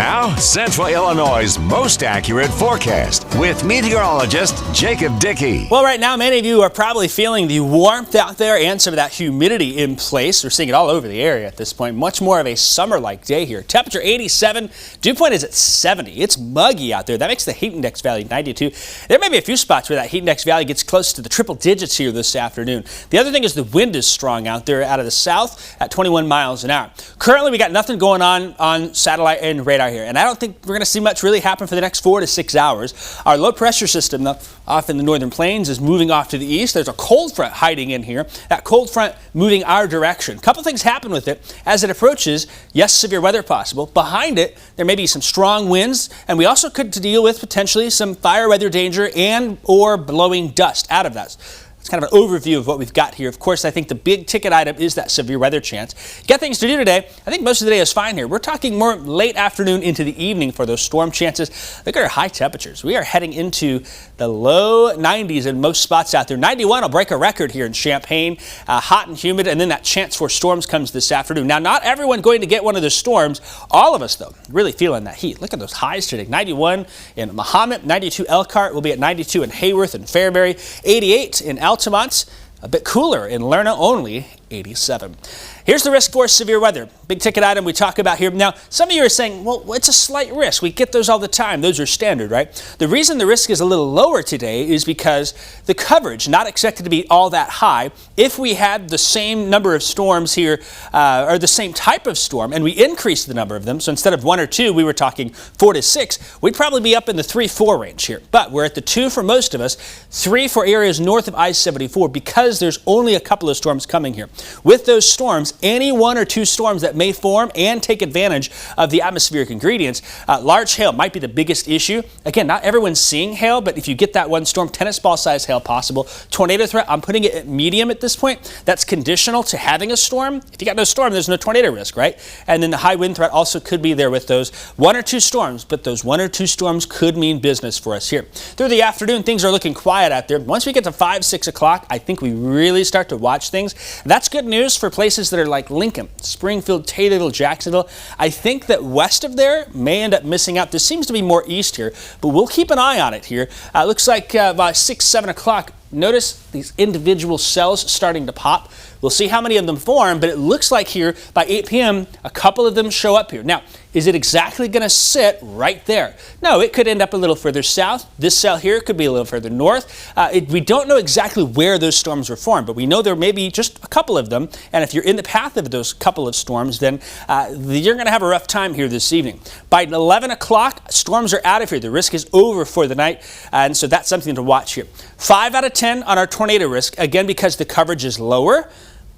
Now, Central Illinois' most accurate forecast with meteorologist Jacob Dickey. Well, right now, many of you are probably feeling the warmth out there and some of that humidity in place. We're seeing it all over the area at this point. Much more of a summer-like day here. Temperature 87. Dew point is at 70. It's muggy out there. That makes the heat index value 92. There may be a few spots where that heat index value gets close to the triple digits here this afternoon. The other thing is the wind is strong out there out of the south at 21 miles an hour. Currently, we got nothing going on satellite and radar here, and I don't think we're going to see much really happen for the next 4 to 6 hours. Our low pressure system off in the northern plains is moving off to the east. There's a cold front hiding in here. That cold front moving our direction. A couple things happen with it as it approaches. Yes, severe weather possible. Behind it, there may be some strong winds, and we also could deal with potentially some fire weather danger and or blowing dust out of that. It's kind of an overview of what we've got here. Of course, I think the big ticket item is that severe weather chance. Get things to do today. I think most of the day is fine here. We're talking more late afternoon into the evening for those storm chances. Look at our high temperatures. We are heading into the low 90s in most spots out there. 91 will break a record here in Champaign. Hot and humid, and then that chance for storms comes this afternoon. Now, not everyone going to get one of those storms. All of us, though, really feeling that heat. Look at those highs today. 91 in Mahomet, 92 Elkhart. We'll be at 92 in Hayworth and Fairbury, 88 in Altamont, a bit cooler in Lerna, only 87. Here's the risk for severe weather. Big ticket item we talk about here. Now, some of you are saying, well, it's a slight risk. We get those all the time. Those are standard, right? The reason the risk is a little lower today is because the coverage, not expected to be all that high. If we had the same number of storms here, or the same type of storm, and we increased the number of them, so instead of 1 or 2, we were talking 4 to 6, we'd probably be up in the 3-4 range here. But we're at the 2 for most of us, 3 for areas north of I-74 because there's only a couple of storms coming here. With those storms, any 1 or 2 storms that may form and take advantage of the atmospheric ingredients, large hail might be the biggest issue. Again, not everyone's seeing hail, but if you get that one storm, tennis ball size hail possible. Tornado threat, I'm putting it at medium at this point. That's conditional to having a storm. If you got no storm, there's no tornado risk, right? And then the high wind threat also could be there with those 1 or 2 storms, but those 1 or 2 storms could mean business for us here. Through the afternoon, things are looking quiet out there. Once we get to 5, 6 o'clock, I think we really start to watch things. That's good news for places that are like Lincoln, Springfield, Taylorville, Jacksonville. I think that west of there may end up missing out. This seems to be more east here, but we'll keep an eye on it here. Looks like by 6, 7 o'clock, notice these individual cells starting to pop. We'll see how many of them form, but it looks like here by 8 p.m., a couple of them show up here. Now, is it exactly going to sit right there? No, it could end up a little further south. This cell here could be a little further north. We don't know exactly where those storms were formed, but we know there may be just a couple of them. And if you're in the path of those couple of storms, then you're going to have a rough time here this evening. By 11 o'clock, storms are out of here. The risk is over for the night, and so that's something to watch here. 5 out of 10 on our tornado risk, again, because the coverage is lower.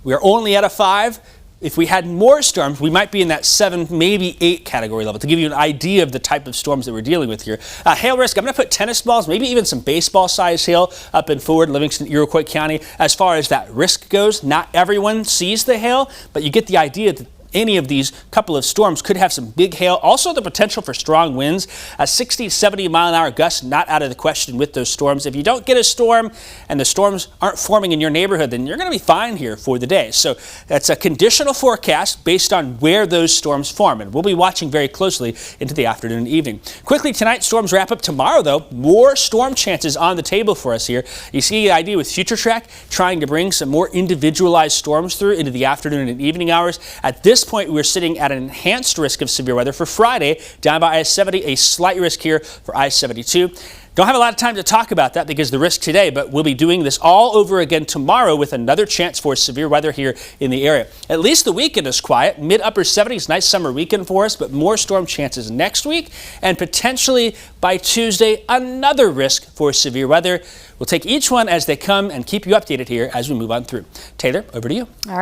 We are only at a 5. If we had more storms, we might be in that 7, maybe 8 category level to give you an idea of the type of storms that we're dealing with here. Hail risk, I'm going to put tennis balls, maybe even some baseball size hail up in Forward, Livingston, Iroquois County. As far as that risk goes, not everyone sees the hail, but you get the idea that any of these couple of storms could have some big hail. Also, the potential for strong winds. 60, 70 mile an hour gusts not out of the question with those storms. If you don't get a storm and the storms aren't forming in your neighborhood, then you're going to be fine here for the day. So that's a conditional forecast based on where those storms form. And we'll be watching very closely into the afternoon and evening. Quickly tonight, storms wrap up tomorrow, though. More storm chances on the table for us here. You see the idea with Future Track trying to bring some more individualized storms through into the afternoon and evening hours. At this point, we're sitting at an enhanced risk of severe weather for Friday down by I-70, a slight risk here for I-72. Don't have a lot of time to talk about that because the risk today, but we'll be doing this all over again tomorrow with another chance for severe weather here in the area. At least the weekend is quiet. Mid-upper 70s, nice summer weekend for us, but more storm chances next week and potentially by Tuesday, another risk for severe weather. We'll take each one as they come and keep you updated here as we move on through. Taylor, over to you. All right.